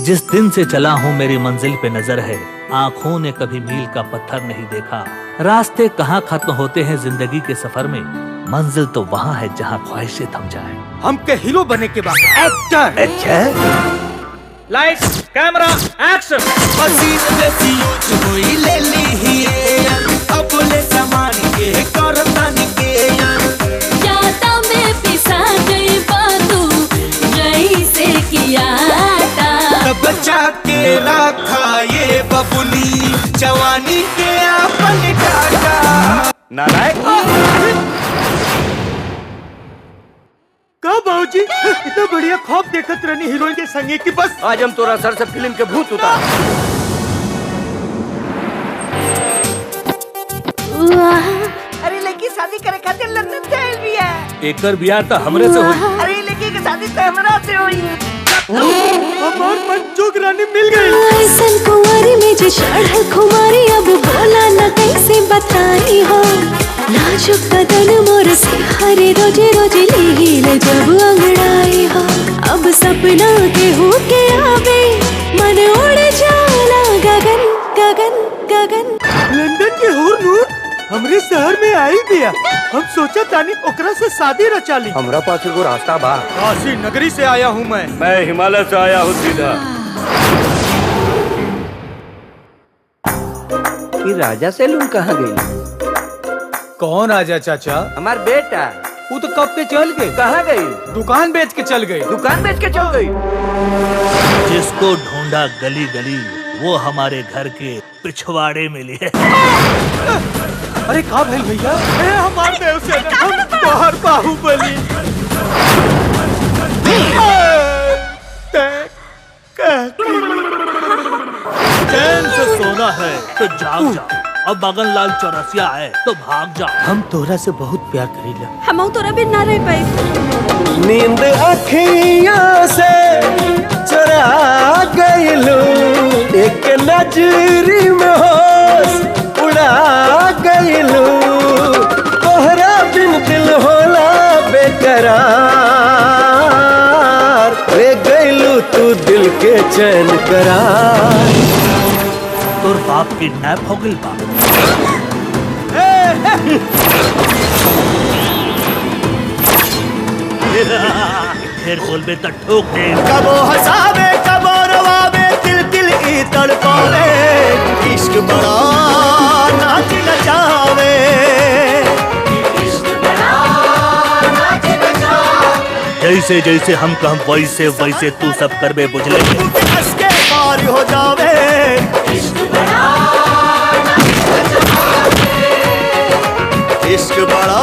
जिस दिन से चला हूँ मेरी मंजिल पे नजर है, आँखों ने कभी मील का पत्थर नहीं देखा। रास्ते कहाँ खत्म होते हैं जिंदगी के सफर में, मंजिल तो वहाँ है जहाँ ख्वाहिशें थम जाए। हम के हीरो बने के बाद एक्टर। अच्छा, लाइट्स कैमरा एक्शन। ले ली ही अब ले सामान के करतान के जाता में पिसा गई बातू रही से किया बचा के रखा ये बबुली जवानी के अपन टाटा। नालायक का बाबूजी इतना बढ़िया ख्वाब देखत रहनी हीरोइन के संगे की बस आज हम तोरा सर से फिल्म के भूत उतार। अरे लड़की शादी करे खातिर लंदन जाइल भी है। एकर बियाह तो हमरे से हुई। अरे लड़की की शादी तो हमरा से हुई। हमार मनचोक रानी मिल गई। ऐसन कुंवारी में जो चढ़ल खुमारी अब बोला न कैसे बताई हो। नाजुक बदन मोर से हरे रोजे रोजे लील जब अंगड़ाई हो। अब सपना के हो के आवे मन उड़ जाला गगन गगन गगन। लंदन के होर नूर हमरे शहर में आई दिया। हम सोचा तानी ओकरा से शादी रचा ली। हमरा पास एगो रास्ता बा। काशी नगरी से आया हूँ मैं हिमालय से आया हूँ सीधा। ये राजा सैलून कहाँ गई? कौन राजा चाचा? हमार बेटा। वो तो कब के चल गई। कहाँ गई? दुकान बेच के चल गई। दुकान बेच के चल गई। जिसको ढूंढा गली गली वो हमारे घर के पिछवाड़े में लिए। अरे का भइल भैया? हमार देव से हम बाहर बाहुबली। चैन से सोना है तो जाग जा, अब बगन लाल चौरसिया है तो भाग जा। हम तोरा से बहुत प्यार करीला। हम तोरा बिन ना रह पाई। नींद अखियों से चुरा गइलू, एक नजरी में होश उड़ा गइलू। तोहरा बिन दिल होला बेकरार, ले गइलू तू दिल के चैन करार। तोर बाप किडनैप हो गई बाप। फिर बोलबे तो ठोक दे। कबो हंसावे कबो रोवावे, तिल तिल ई तड़पावे। इश्क बड़ा नाच नचावे। जैसे जैसे हम कहम वैसे वैसे तू सब करबे बुझले। हंस के पार हो जावे। इश्क बड़ा